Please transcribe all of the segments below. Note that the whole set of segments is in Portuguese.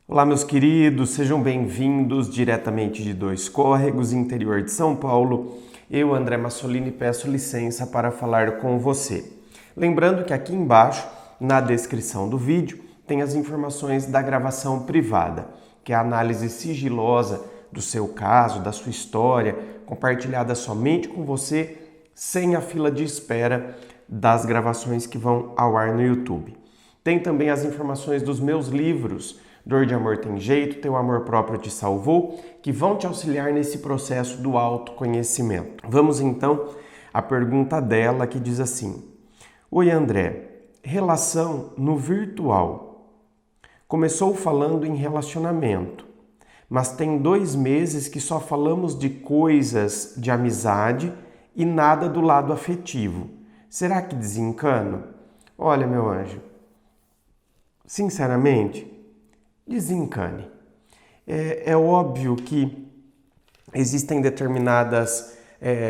Olá, meus queridos, sejam bem-vindos diretamente de Dois Córregos, interior de São Paulo. Eu, André Massolini, peço licença para falar com você. Lembrando que aqui embaixo, na descrição do vídeo, tem as informações da gravação privada, que é a análise sigilosa do seu caso, da sua história, compartilhada somente com você, sem a fila de espera das gravações que vão ao ar no YouTube. Tem também as informações dos meus livros, Dor de Amor Tem Jeito, Teu Amor Próprio Te Salvou, que vão te auxiliar nesse processo do autoconhecimento. Vamos então à pergunta dela que diz assim: Oi André, relação no virtual. Começou falando em relacionamento, mas tem 2 meses que só falamos de coisas de amizade e nada do lado afetivo. Será que desencano? Olha, meu anjo, sinceramente, desencane. É óbvio que existem determinadas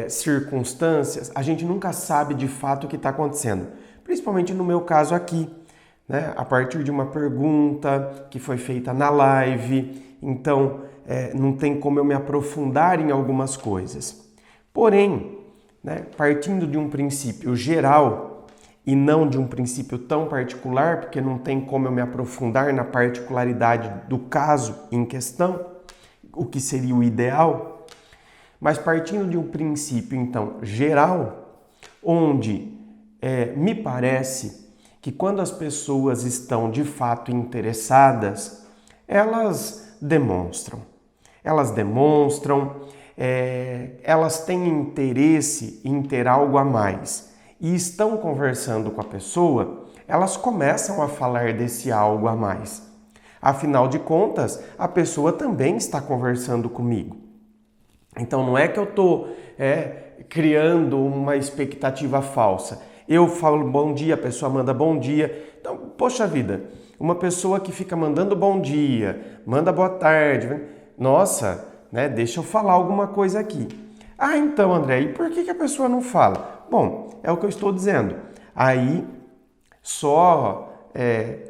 circunstâncias, a gente nunca sabe de fato o que está acontecendo. Principalmente no meu caso aqui, né? A partir de uma pergunta que foi feita na live, então não tem como eu me aprofundar em algumas coisas. Porém, né, partindo de um princípio geral, e não de um princípio tão particular, porque não tem como eu me aprofundar na particularidade do caso em questão, o que seria o ideal, mas partindo de um princípio, então, geral, onde me parece que quando as pessoas estão de fato interessadas, elas demonstram. Elas têm interesse em ter algo a mais e estão conversando com a pessoa, elas começam a falar desse algo a mais. Afinal de contas, a pessoa também está conversando comigo. Então não é que eu estou criando uma expectativa falsa. Eu falo bom dia, a pessoa manda bom dia. Então, poxa vida, uma pessoa que fica mandando bom dia, manda boa tarde, nossa, né, deixa eu falar alguma coisa aqui. Ah, então, André, e por que a pessoa não fala? Bom, é o que eu estou dizendo. Aí, só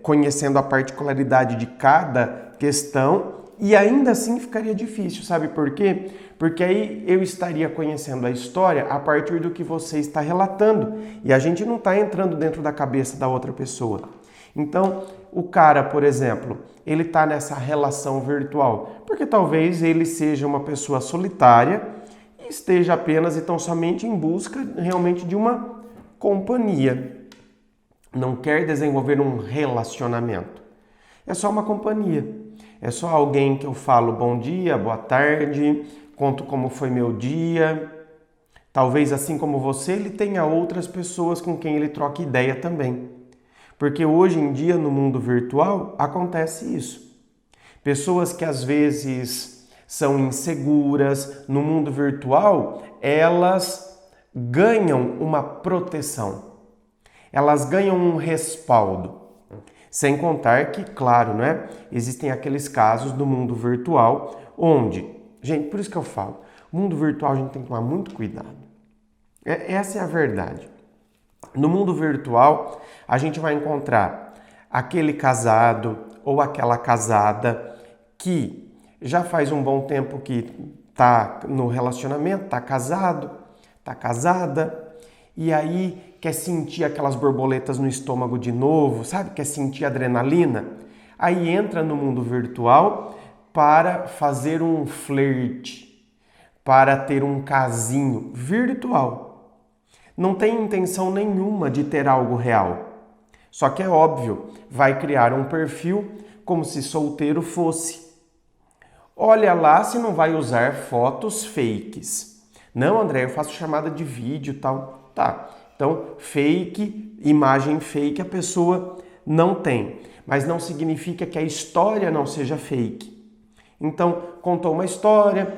conhecendo a particularidade de cada questão, e ainda assim ficaria difícil, sabe por quê? Porque aí eu estaria conhecendo a história a partir do que você está relatando, e a gente não está entrando dentro da cabeça da outra pessoa. Então, o cara, por exemplo, ele está nessa relação virtual, porque talvez ele seja uma pessoa solitária, esteja apenas e tão somente em busca realmente de uma companhia. Não quer desenvolver um relacionamento. É só uma companhia. É só alguém que eu falo bom dia, boa tarde, conto como foi meu dia. Talvez assim como você, ele tenha outras pessoas com quem ele troque ideia também. Porque hoje em dia, no mundo virtual, acontece isso. Pessoas que às vezes são inseguras, no mundo virtual, elas ganham uma proteção. Elas ganham um respaldo. Sem contar que, claro, né, existem aqueles casos do mundo virtual onde, gente, por isso que eu falo, o mundo virtual a gente tem que tomar muito cuidado. Essa é a verdade. No mundo virtual, a gente vai encontrar aquele casado ou aquela casada que já faz um bom tempo que está no relacionamento, está casado, está casada, e aí quer sentir aquelas borboletas no estômago de novo, sabe? Quer sentir adrenalina? Aí entra no mundo virtual para fazer um flerte, para ter um casinho virtual. Não tem intenção nenhuma de ter algo real. Só que é óbvio, vai criar um perfil como se solteiro fosse. Olha lá se não vai usar fotos fakes. Não, André, eu faço chamada de vídeo e tal. Tá, então fake, imagem fake a pessoa não tem. Mas não significa que a história não seja fake. Então, contou uma história,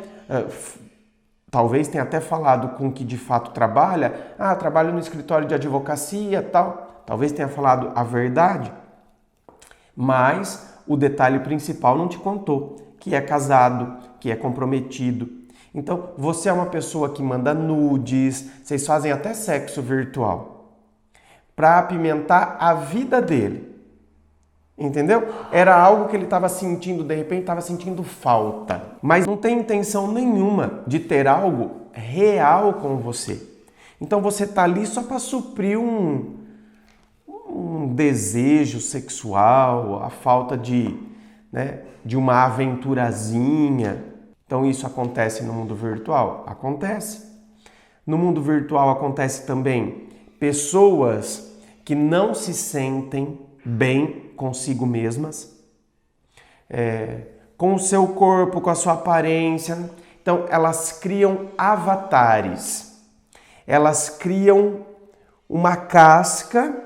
talvez tenha até falado com que de fato trabalha. Ah, trabalho no escritório de advocacia e tal. Talvez tenha falado a verdade. Mas o detalhe principal não te contou. Que é casado, que é comprometido. Então, você é uma pessoa que manda nudes, vocês fazem até sexo virtual, para apimentar a vida dele. Entendeu? Era algo que ele estava sentindo, de repente estava sentindo falta. Mas não tem intenção nenhuma de ter algo real com você. Então você está ali só para suprir um desejo sexual, a falta de uma aventurazinha. Então isso acontece no mundo virtual? Acontece. No mundo virtual acontece também pessoas que não se sentem bem consigo mesmas, com o seu corpo, com a sua aparência. Então elas criam avatares, elas criam uma casca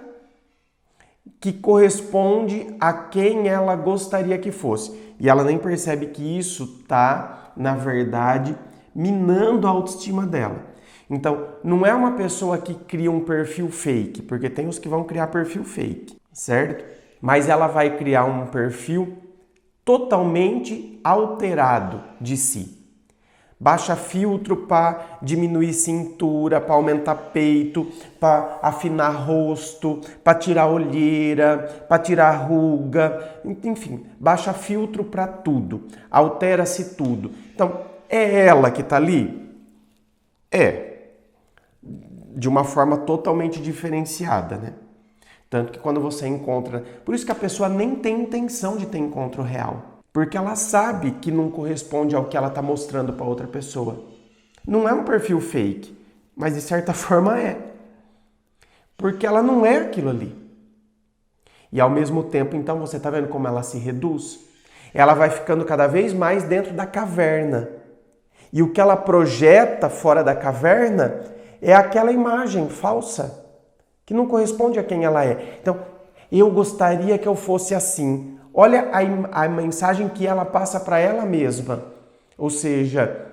que corresponde a quem ela gostaria que fosse. E ela nem percebe que isso está, na verdade, minando a autoestima dela. Então, não é uma pessoa que cria um perfil fake, porque tem os que vão criar perfil fake, certo? Mas ela vai criar um perfil totalmente alterado de si. Baixa filtro para diminuir cintura, para aumentar peito, para afinar rosto, para tirar olheira, para tirar ruga, enfim, baixa filtro para tudo, altera-se tudo. Então, é ela que está ali? É. De uma forma totalmente diferenciada, né? Tanto que quando você encontra... Por isso que a pessoa nem tem intenção de ter encontro real. Porque ela sabe que não corresponde ao que ela está mostrando para outra pessoa. Não é um perfil fake, mas de certa forma é. Porque ela não é aquilo ali. E ao mesmo tempo, então, você está vendo como ela se reduz? Ela vai ficando cada vez mais dentro da caverna. E o que ela projeta fora da caverna é aquela imagem falsa, que não corresponde a quem ela é. Então, eu gostaria que eu fosse assim. Olha a mensagem que ela passa para ela mesma. Ou seja,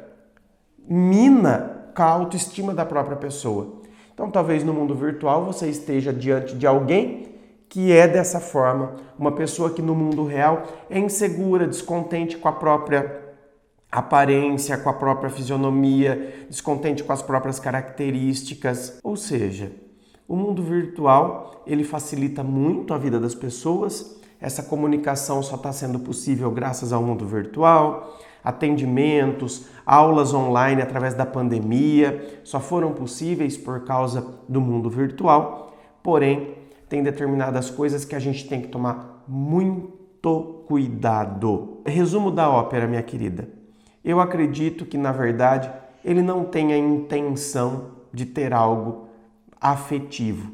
mina com a autoestima da própria pessoa. Então, talvez no mundo virtual você esteja diante de alguém que é dessa forma. Uma pessoa que no mundo real é insegura, descontente com a própria aparência, com a própria fisionomia, descontente com as próprias características. Ou seja, o mundo virtual, ele facilita muito a vida das pessoas. Essa comunicação só está sendo possível graças ao mundo virtual. Atendimentos, aulas online através da pandemia só foram possíveis por causa do mundo virtual. Porém, tem determinadas coisas que a gente tem que tomar muito cuidado. Resumo da ópera, minha querida. Eu acredito que, na verdade, ele não tem a intenção de ter algo afetivo.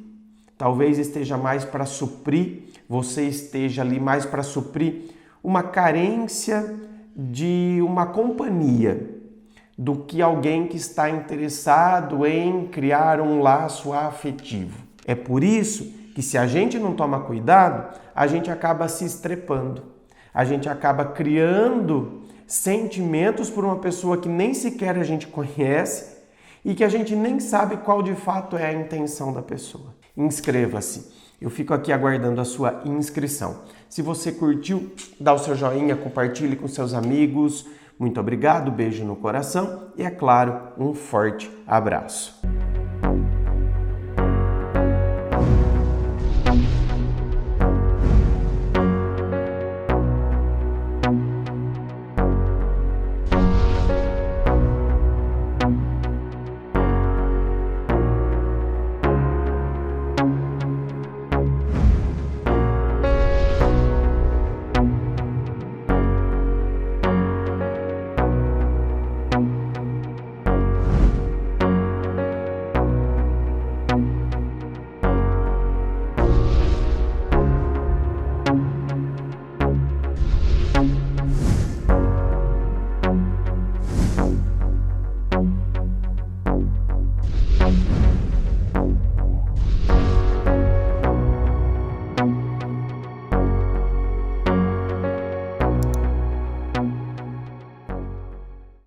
Talvez esteja mais para suprir, você esteja ali mais para suprir uma carência de uma companhia, do que alguém que está interessado em criar um laço afetivo. É por isso que, se a gente não toma cuidado, a gente acaba se estrepando, a gente acaba criando sentimentos por uma pessoa que nem sequer a gente conhece e que a gente nem sabe qual de fato é a intenção da pessoa. Inscreva-se. Eu fico aqui aguardando a sua inscrição. Se você curtiu, dá o seu joinha, compartilhe com seus amigos. Muito obrigado, beijo no coração e, é claro, um forte abraço.